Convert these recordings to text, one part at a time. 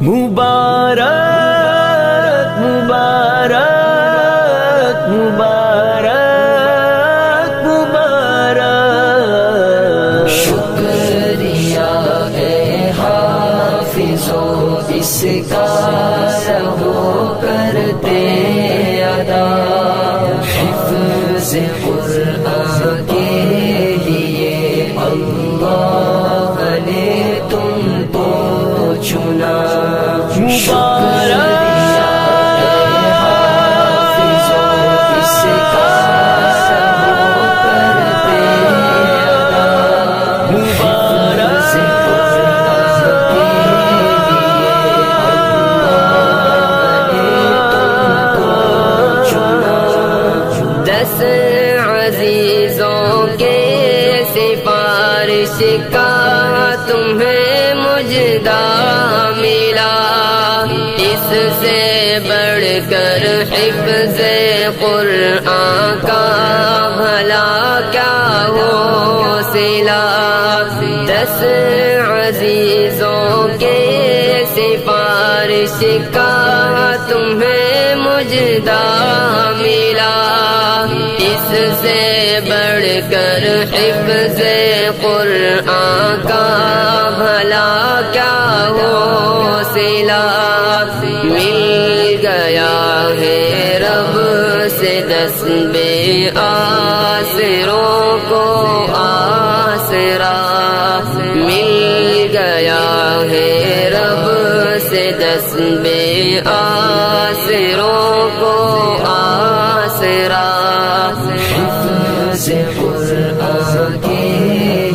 مبارک مبارک مبارک مبارک شکریہ اے حافظو اس کا رہو کرتے ادا حفظ قرآن کے لیے اللہ نے تم کو چنا سفارش کا تمہیں مجدہ ملا اس سے بڑھ کر حفظ قرآن کا بھلا کیا ہو صلہ 10 عزیزوں کے سفارش کا تمہیں مجدہ ملا اس سے بڑھ کر حفظ قرآن کا بھلا کیا ہو صلہ مل گیا ہے رب سے 10 بے آسروں کو آسرا مل گیا ہے رب سے 10 بے آسروں کو آسرا حفظ قرآن کے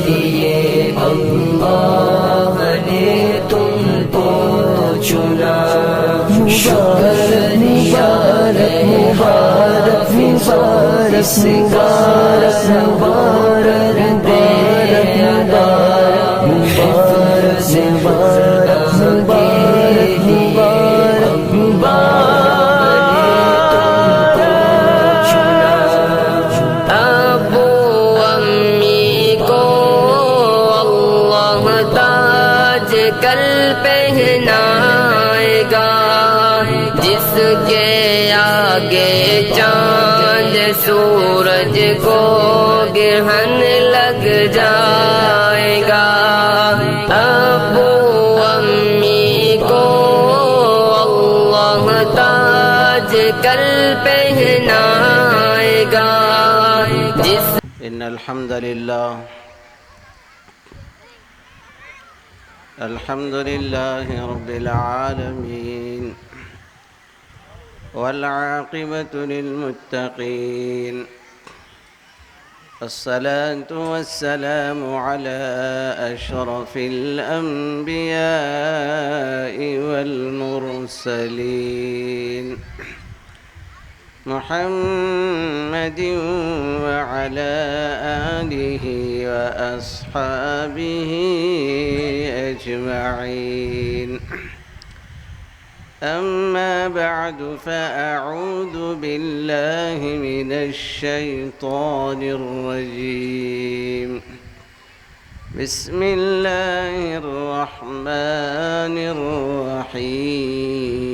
لیے اللہ نے تم کو چنا شکریہ اے مبارک مبارک اس کا مبارک دے ادا مبارک مبارک مبارک مبارک کل پہنائے گا جس کے آگے چاند سورج کو گرہن لگ جائے گا ابو امی کو اللہ تاج کل پہنائے گا جس ان الحمد للہ الحمد لله رب العالمين والعاقبة للمتقين الصلاة والسلام على أشرف الأنبياء والمرسلين محمد وعلى آله وأصحابه أجمعين أما بعد فأعوذ بالله من الشيطان الرجيم بسم الله الرحمن الرحيم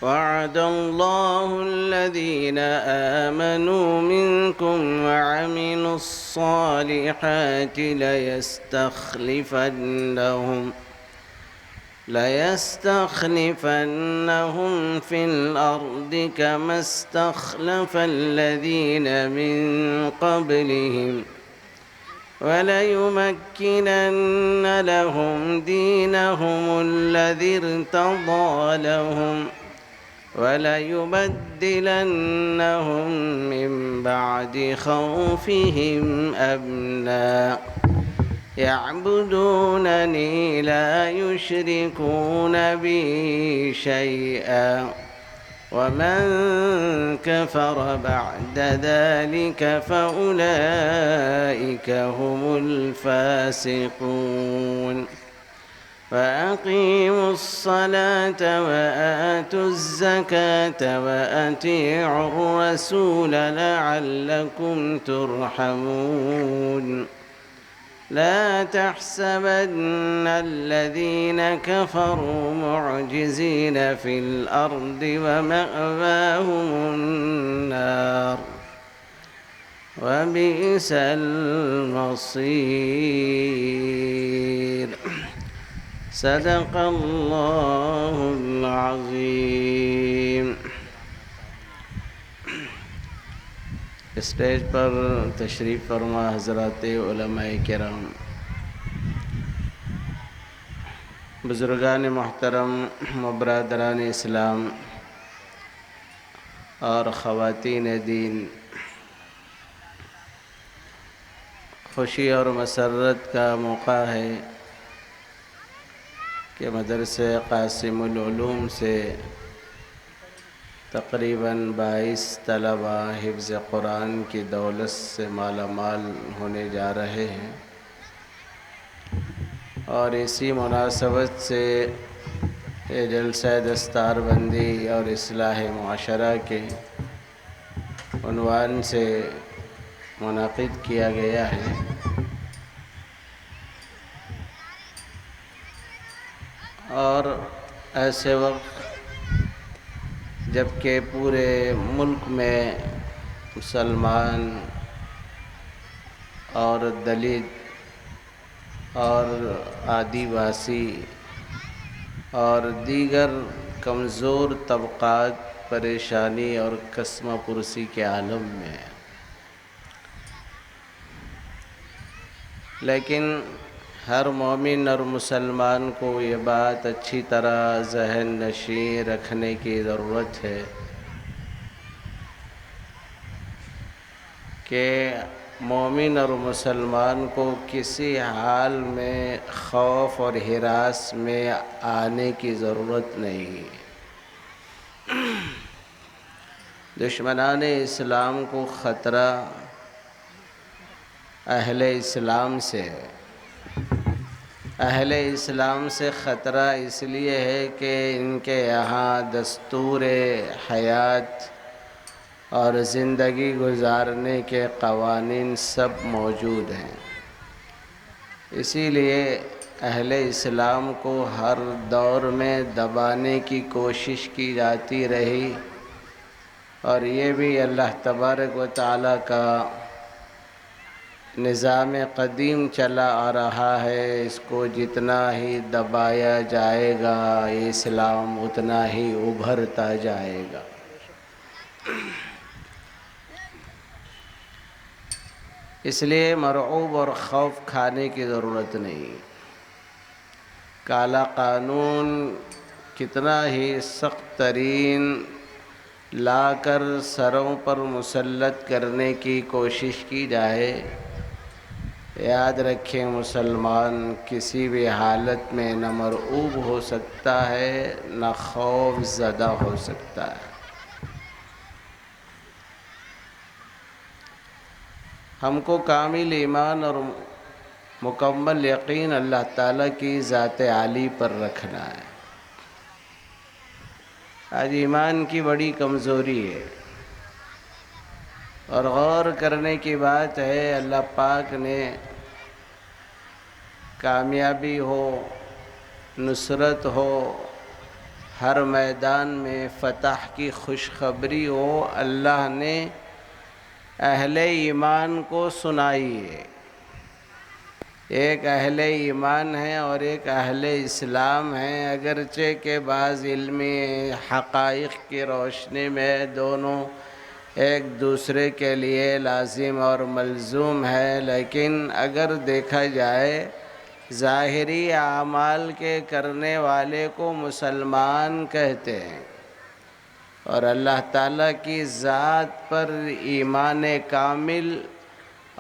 وعد الله الذين آمنوا منكم وعملوا الصالحات ليستخلفنهم في الأرض كما استخلف الذين من قبلهم وليمكنن لهم دينهم الذي ارتضى لهم وليبدلنهم من بعد خوفهم أمنا يعبدونني لا يشركون بي شيئا ومن كفر بعد ذلك فأولئك هم الفاسقون فأقيموا الصلاة وآتوا الزكاة وأطيعوا الرسول لعلكم ترحمون لا تحسبن الذين كفروا معجزين في الأرض ومأواهم النار وبئس المصير صدق اللہ العظیم۔ اسٹیج پر تشریف فرما حضرات علماء کرام، بزرگان محترم، برادران اسلام اور خواتین دین، خوشی اور مسرت کا موقع ہے کہ مدرسہ قاسم العلوم سے تقریباً 22 طلبہ حفظ قرآن کی دولت سے مالا مال ہونے جا رہے ہیں، اور اسی مناسبت سے یہ جلسہ دستار بندی اور اصلاح معاشرہ کے عنوان سے منعقد کیا گیا ہے۔ اور ایسے وقت جبکہ پورے ملک میں مسلمان اور دلت اور آدیواسی اور دیگر کمزور طبقات پریشانی اور کسمہ پرسی کے عالم میں ہیں، لیکن ہر مومن اور مسلمان کو یہ بات اچھی طرح ذہن نشین رکھنے کی ضرورت ہے کہ مومن اور مسلمان کو کسی حال میں خوف اور ہراس میں آنے کی ضرورت نہیں ہے۔ دشمنان اسلام کو خطرہ اہل اسلام سے ہے۔ اہل اسلام سے خطرہ اس لیے ہے کہ ان کے یہاں دستور حیات اور زندگی گزارنے کے قوانین سب موجود ہیں، اسی لیے اہل اسلام کو ہر دور میں دبانے کی کوشش کی جاتی رہی، اور یہ بھی اللہ تبارک و تعالیٰ کا نظام قدیم چلا آ رہا ہے۔ اس کو جتنا ہی دبایا جائے گا اسلام اتنا ہی ابھرتا جائے گا۔ اس لیے مرعوب اور خوف کھانے کی ضرورت نہیں۔ کالا قانون کتنا ہی سخت ترین لا کر سروں پر مسلط کرنے کی کوشش کی جائے، یاد رکھیں مسلمان کسی بھی حالت میں نہ مرعوب ہو سکتا ہے نہ خوف زدہ ہو سکتا ہے۔ ہم کو کامل ایمان اور مکمل یقین اللہ تعالیٰ کی ذات عالی پر رکھنا ہے۔ آج ایمان کی بڑی کمزوری ہے، اور غور کرنے کی بات ہے اللہ پاک نے کامیابی ہو، نصرت ہو، ہر میدان میں فتح کی خوشخبری ہو، اللہ نے اہل ایمان کو سنائی ہے۔ ایک اہل ایمان ہے اور ایک اہل اسلام ہے، اگرچہ کہ بعض علمی حقائق کی روشنی میں دونوں ایک دوسرے کے لیے لازم اور ملزوم ہے، لیکن اگر دیکھا جائے ظاہری اعمال کے کرنے والے کو مسلمان کہتے ہیں، اور اللہ تعالیٰ کی ذات پر ایمان کامل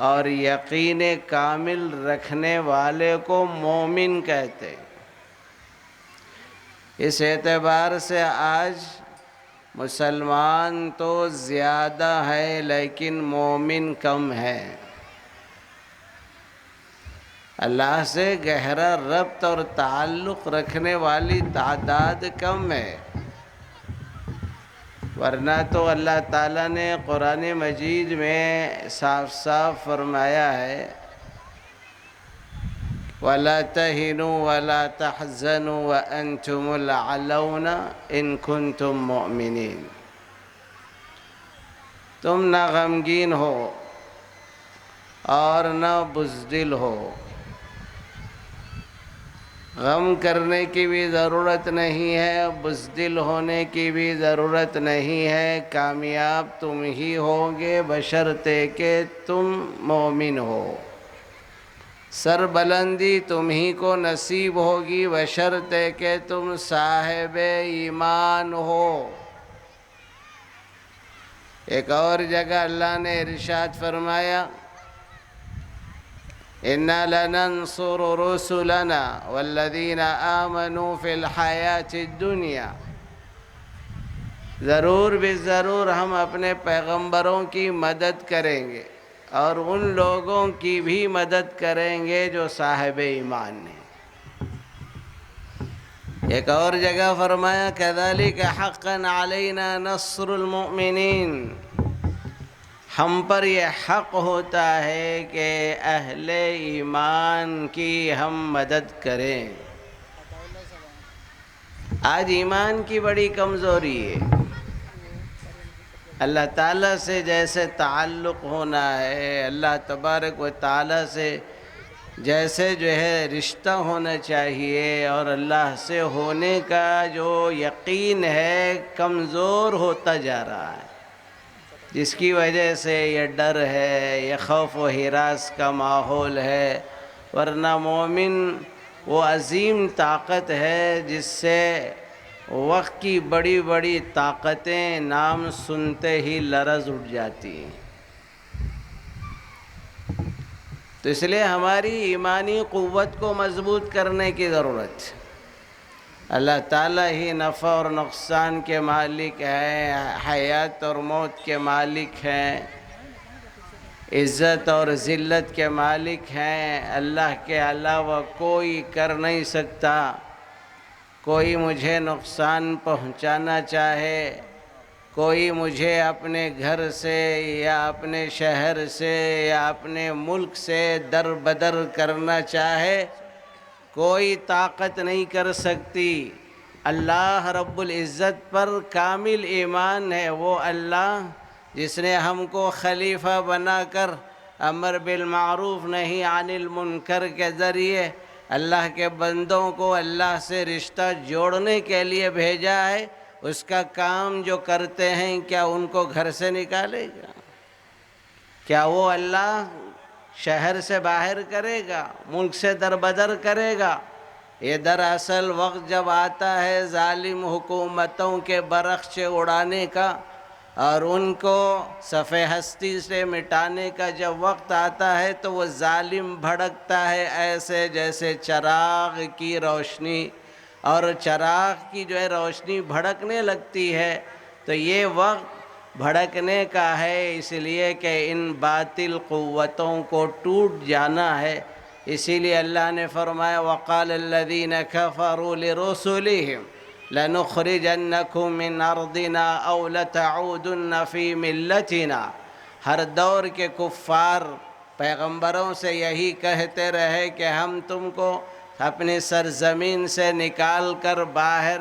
اور یقین کامل رکھنے والے کو مومن کہتے ہیں۔ اس اعتبار سے آج مسلمان تو زیادہ ہے لیکن مومن کم ہے۔ اللہ سے گہرا ربط اور تعلق رکھنے والی تعداد کم ہے، ورنہ تو اللہ تعالیٰ نے قرآن مجید میں صاف صاف فرمایا ہے ولا تهنوا ولا تحزنوا وأنتم الأعلون إن كنتم مؤمنين. تم نہ غمگین ہو اور نہ بزدل ہو. غم کرنے کی بھی ضرورت نہیں ہے، بزدل ہونے کی بھی ضرورت نہیں ہے. کامیاب تم ہی ہوگے بشرطے کہ تم مومن ہو. سر بلندی تم ہی کو نصیب ہوگی بشرطے کہ تم صاحب ایمان ہو. ایک اور جگہ اللہ نے ارشاد فرمایا اِنَّا لَنَنصُرُ رُسُلَنَا وَالَّذِينَ آمَنُوا فِي الْحَيَاةِ الدُّنْيَا. ضرور بے ضرور ہم اپنے پیغمبروں کی مدد کریں گے اور ان لوگوں کی بھی مدد کریں گے جو صاحب ایمان ہیں. ایک اور جگہ فرمایا كَذَلِكَ حَقًّا عَلَيْنَا نَصْرُ الْمُؤْمِنِينَ. ہم پر یہ حق ہوتا ہے کہ اہل ایمان کی ہم مدد کریں. آج ایمان کی بڑی کمزوری ہے. اللہ تعالیٰ سے جیسے تعلق ہونا ہے، اللہ تبارک و تعالیٰ سے جیسے جو ہے رشتہ ہونا چاہیے، اور اللہ سے ہونے کا جو یقین ہے کمزور ہوتا جا رہا ہے، جس کی وجہ سے یہ ڈر ہے، یہ خوف و ہراس کا ماحول ہے. ورنہ مومن وہ عظیم طاقت ہے جس سے وقت کی بڑی بڑی طاقتیں نام سنتے ہی لرز اٹھ جاتی ہیں. تو اس لیے ہماری ایمانی قوت کو مضبوط کرنے کی ضرورت ہے. اللہ تعالیٰ ہی نفع اور نقصان کے مالک ہیں، حیات اور موت کے مالک ہیں، عزت اور ذلت کے مالک ہیں. اللہ کے علاوہ کوئی کر نہیں سکتا. کوئی مجھے نقصان پہنچانا چاہے، کوئی مجھے اپنے گھر سے یا اپنے شہر سے یا اپنے ملک سے در بدر کرنا چاہے، کوئی طاقت نہیں کر سکتی. اللہ رب العزت پر کامل ایمان ہے. وہ اللہ جس نے ہم کو خلیفہ بنا کر امر بالمعروف نہی عن المنکر کے ذریعے اللہ کے بندوں کو اللہ سے رشتہ جوڑنے کے لیے بھیجا ہے. اس کا کام جو کرتے ہیں کیا ان کو گھر سے نکالے گا؟ کیا وہ اللہ شہر سے باہر کرے گا، ملک سے دربدر کرے گا؟ یہ دراصل وقت جب آتا ہے ظالم حکومتوں کے برقچے اڑانے کا اور ان کو صفحہ ہستی سے مٹانے کا جب وقت آتا ہے تو وہ ظالم بھڑکتا ہے ایسے جیسے چراغ کی روشنی، اور چراغ کی جو ہے روشنی بھڑکنے لگتی ہے. تو یہ وقت بھڑکنے کا ہے، اس لیے کہ ان باطل قوتوں کو ٹوٹ جانا ہے. اسی لیے اللہ نے فرمایا وَقَالَ الَّذِينَ كَفَرُوا لِرُسُلِهِمْ لَنُخْرِجَنَّكُمْ مِنْ أَرْضِنَا أَوْ لَتَعُودُنَّ فِي مِلَّتِنَا. ہر دور کے کفار پیغمبروں سے یہی کہتے رہے کہ ہم تم کو اپنی سرزمین سے نکال کر باہر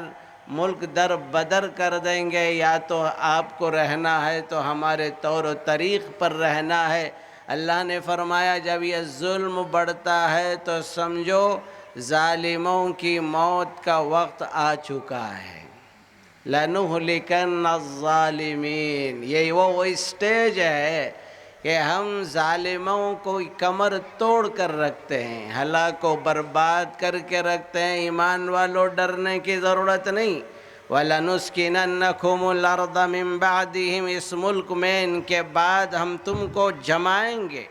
ملک در بدر کر دیں گے، یا تو آپ کو رہنا ہے تو ہمارے طور و طریق پر رہنا ہے. اللہ نے فرمایا جب یہ ظلم بڑھتا ہے تو سمجھو ظالموں کی موت کا وقت آ چکا ہے. لَنُهْلِكَنَّ الظَّالِمِينَ. یہ وہ اسٹیج ہے کہ ہم ظالموں کو کمر توڑ کر رکھتے ہیں، ہلاک و برباد کر کے رکھتے ہیں. ایمان والوں ڈرنے کی ضرورت نہیں. وَلَنُسْكِنَنَّكُمُ الْأَرْضَ مِنْ بَعْدِهِمْ. اس ملک میں ان کے بعد ہم تم کو جمائیں گے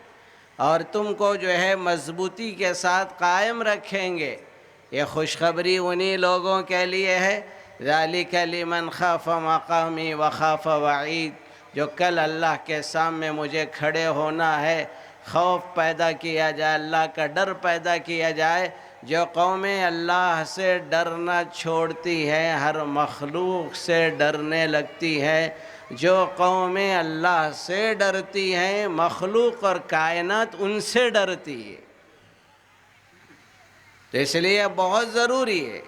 اور تم کو جو ہے مضبوطی کے ساتھ قائم رکھیں گے. یہ خوشخبری انہی لوگوں کے لیے ہے ذَلِكَ لِمَنْ خَافَ مَقَامِي وَخَافَ وَعِيدِ. جو کل اللہ کے سامنے مجھے کھڑے ہونا ہے، خوف پیدا کیا جائے، اللہ کا ڈر پیدا کیا جائے. جو قومیں اللہ سے ڈرنا چھوڑتی ہیں ہر مخلوق سے ڈرنے لگتی ہیں. جو قومیں اللہ سے ڈرتی ہیں مخلوق اور کائنات ان سے ڈرتی ہے. تو اس لیے بہت ضروری ہے،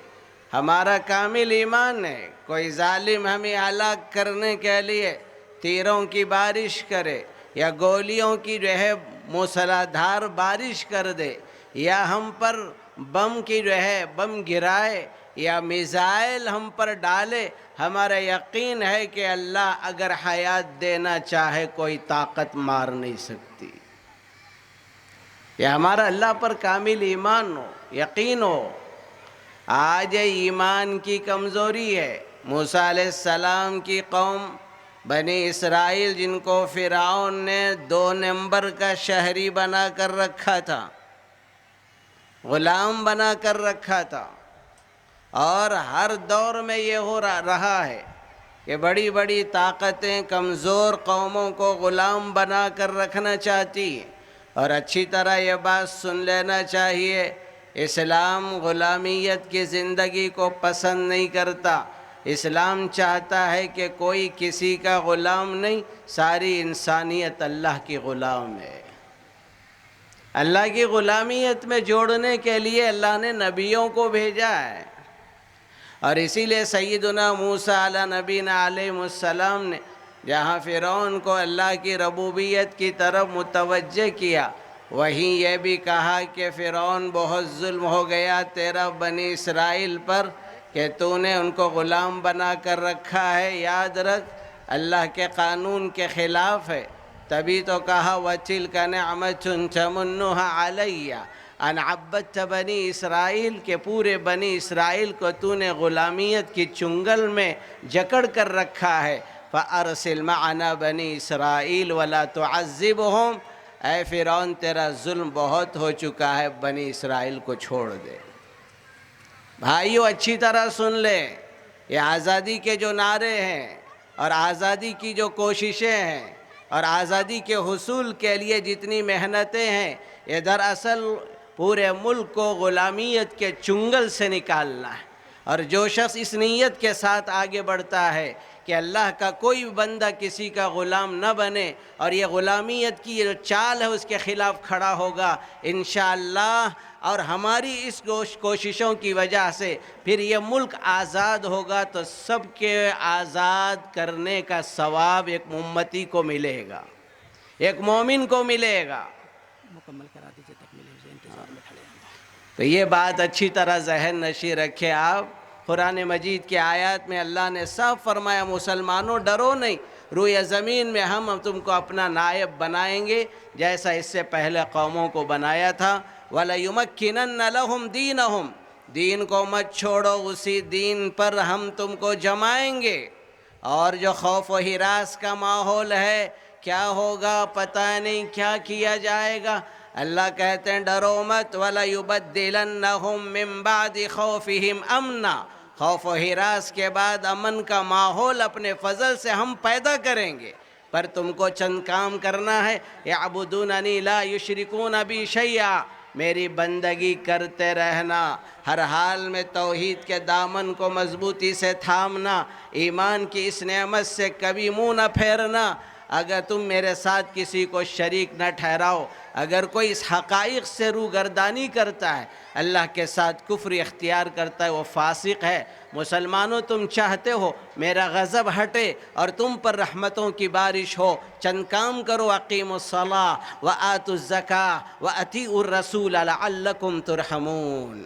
ہمارا کامل ایمان ہے، کوئی ظالم ہمیں ہلاک کرنے کے لیے تیروں کی بارش کرے یا گولیوں کی جو ہے موسلادھار بارش کر دے، یا ہم پر بم کی جو ہے بم گرائے یا میزائل ہم پر ڈالے، ہمارا یقین ہے کہ اللہ اگر حیات دینا چاہے کوئی طاقت مار نہیں سکتی۔ یہ ہمارا اللہ پر کامل ایمان ہو، یقین ہو۔ آج ایمان کی کمزوری ہے۔ موسیٰ علیہ السلام کی قوم بنی اسرائیل، جن کو فرعون نے 2 نمبر کا شہری بنا کر رکھا تھا، غلام بنا کر رکھا تھا، اور ہر دور میں یہ ہو رہا ہے کہ بڑی بڑی طاقتیں کمزور قوموں کو غلام بنا کر رکھنا چاہتی ہیں۔ اور اچھی طرح یہ بات سن لینا چاہیے، اسلام غلامیت کی زندگی کو پسند نہیں کرتا۔ اسلام چاہتا ہے کہ کوئی کسی کا غلام نہیں، ساری انسانیت اللہ کی غلام ہے۔ اللہ کی غلامیت میں جوڑنے کے لیے اللہ نے نبیوں کو بھیجا ہے، اور اسی لیے سیدنا موسیٰ علیہ نبینا علیہ السلام نے جہاں فرعون کو اللہ کی ربوبیت کی طرف متوجہ کیا، وہیں یہ بھی کہا کہ فرعون بہت ظلم ہو گیا تیرا بنی اسرائیل پر کہ تو نے ان کو غلام بنا کر رکھا ہے، یاد رکھ اللہ کے قانون کے خلاف ہے۔ تبھی تو کہا وَتِلْكَ نِعْمَةٌ تَمُنُّهَا عَلَيَّ أَنْ عَبَّدْتَ بنی اسرائیل، کہ پورے بنی اسرائیل کو تو نے غلامیت کی چنگل میں جکڑ کر رکھا ہے۔ فَأَرْسِلْ مَعَنَا بنی اسرائیل وَلَا تُعَذِّبْهُمْ، اے فرعون تیرا ظلم بہت ہو چکا ہے، بنی اسرائیل کو چھوڑ دے۔ بھائیو اچھی طرح سن لیں، یہ آزادی کے جو نعرے ہیں اور آزادی کی جو کوششیں ہیں اور آزادی کے حصول کے لیے جتنی محنتیں ہیں، یہ دراصل پورے ملک کو غلامیت کے چنگل سے نکالنا ہے۔ اور جو شخص اس نیت کے ساتھ آگے بڑھتا ہے کہ اللہ کا کوئی بندہ کسی کا غلام نہ بنے اور یہ غلامیت کی جو چال ہے اس کے خلاف کھڑا ہوگا انشاءاللہ، اور ہماری اس کوششوں کی وجہ سے پھر یہ ملک آزاد ہوگا، تو سب کے آزاد کرنے کا ثواب ایک امتی کو ملے گا، ایک مومن کو ملے گا۔ مکمل کرا دیجیے، تکمیل ہو جائے، انتظار میں کھڑے ہیں۔ تو یہ بات اچھی طرح ذہن نشیں رکھے آپ۔ قرآن مجید کی آیات میں اللہ نے صاف فرمایا مسلمانوں ڈرو نہیں، روئے زمین میں ہم تم کو اپنا نائب بنائیں گے، جیسا اس سے پہلے قوموں کو بنایا تھا۔ وَلَيُمَكِّنَنَّ لَهُمْ دِينَهُمْ، دین کو مت چھوڑو، اسی دین پر ہم تم کو جمائیں گے۔ اور جو خوف و ہراس کا ماحول ہے، کیا ہوگا پتہ نہیں، کیا کیا جائے گا، اللہ کہتے ہیں ڈرو مت۔ وَلَيُبَدِّلَنَّهُمْ مِنْ بَعْدِ خَوْفِهِمْ أَمْنًا، خوف و ہراس کے بعد امن کا ماحول اپنے فضل سے ہم پیدا کریں گے۔ پر تم کو چند کام کرنا ہے، يَعْبُدُونَنِي لَا يُشْرِكُونَ بِي شَيْئًا، میری بندگی کرتے رہنا، ہر حال میں توحید کے دامن کو مضبوطی سے تھامنا، ایمان کی اس نعمت سے کبھی منہ نہ پھیرنا۔ اگر تم میرے ساتھ کسی کو شریک نہ ٹھہراؤ، اگر کوئی اس حقائق سے روگردانی کرتا ہے، اللہ کے ساتھ کفر اختیار کرتا ہے، وہ فاسق ہے۔ مسلمانوں تم چاہتے ہو میرا غضب ہٹے اور تم پر رحمتوں کی بارش ہو، چند کام کرو، اقیموا الصلاۃ وآتوا الزکاۃ واطیعوا الرسول لعلکم ترحمون۔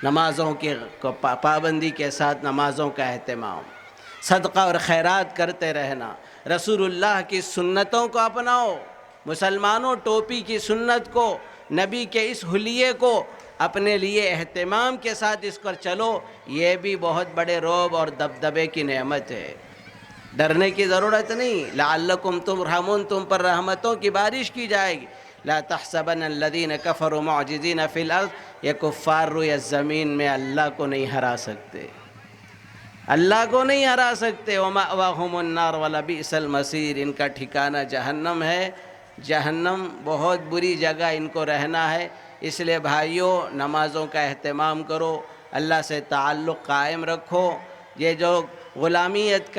نمازوں کی پابندی کے ساتھ نمازوں کا اہتمام، صدقہ اور خیرات کرتے رہنا، رسول اللہ کی سنتوں کو اپناؤ۔ مسلمانوں ٹوپی کی سنت کو، نبی کے اس حلیے کو اپنے لیے اہتمام کے ساتھ اس پر چلو، یہ بھی بہت بڑے رعب اور دبدبے کی نعمت ہے، ڈرنے کی ضرورت نہیں۔ لعلکم ترحمون، تم پر رحمتوں کی بارش کی جائے گی۔ لا تحسبن الذین کفروا معجزین فی الارض، یہ کفار روئے زمین میں اللہ کو نہیں ہرا سکتے، اللہ کو نہیں ہرا سکتے۔ وَمَأْوَاهُمُ النَّارُ وَلَبِئْسَ الْمَصِيرُ، ان کا ٹھکانہ جہنم ہے، جہنم بہت بری جگہ ان کو رہنا ہے۔ اس لیے بھائیوں نمازوں کا اہتمام کرو، اللہ سے تعلق قائم رکھو۔ یہ جو غلامیت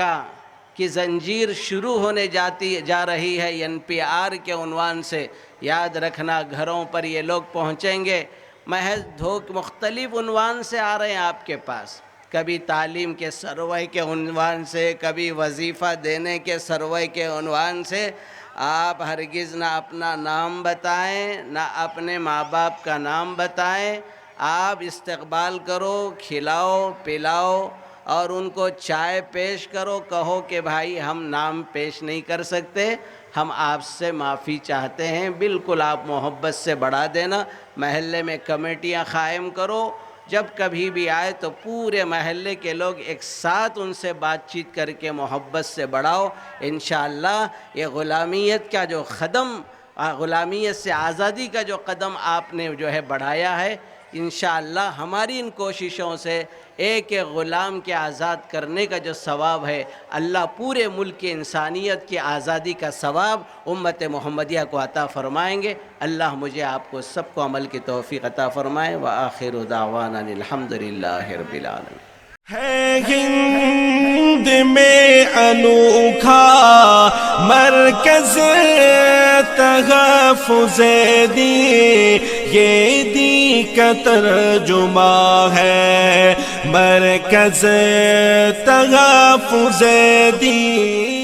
کی زنجیر شروع ہونے جا رہی ہے NPR کے عنوان سے، یاد رکھنا گھروں پر یہ لوگ پہنچیں گے، محض مختلف عنوان سے آ رہے ہیں آپ کے پاس، کبھی تعلیم کے سروے کے عنوان سے، کبھی وظیفہ دینے کے سروے کے عنوان سے۔ آپ ہرگز نہ اپنا نام بتائیں، نہ اپنے ماں باپ کا نام بتائیں۔ آپ استقبال کرو، کھلاؤ پلاؤ اور ان کو چائے پیش کرو، کہو کہ بھائی ہم نام پیش نہیں کر سکتے، ہم آپ سے معافی چاہتے ہیں، بالکل آپ محبت سے بڑھا دینا۔ محلے میں کمیٹیاں قائم کرو، جب کبھی بھی آئے تو پورے محلے کے لوگ ایک ساتھ ان سے بات چیت کر کے محبت سے بڑھاؤ۔ انشاءاللہ یہ غلامیت کا جو قدم، غلامیت سے آزادی کا جو قدم آپ نے جو ہے بڑھایا ہے، انشاءاللہ ہماری ان کوششوں سے ایک ایک غلام کے آزاد کرنے کا جو ثواب ہے، اللہ پورے ملک کی انسانیت کی آزادی کا ثواب امت محمدیہ کو عطا فرمائیں گے۔ اللہ مجھے آپ کو سب کو عمل کی توفیق عطا فرمائے۔ وآخر دعوانا الحمدللہ رب العالمین۔ ہے ہند میں انوکھا مرکز تحفظ دین، یہ دین کا ترجمہ ہے مرکز تحفظ دین۔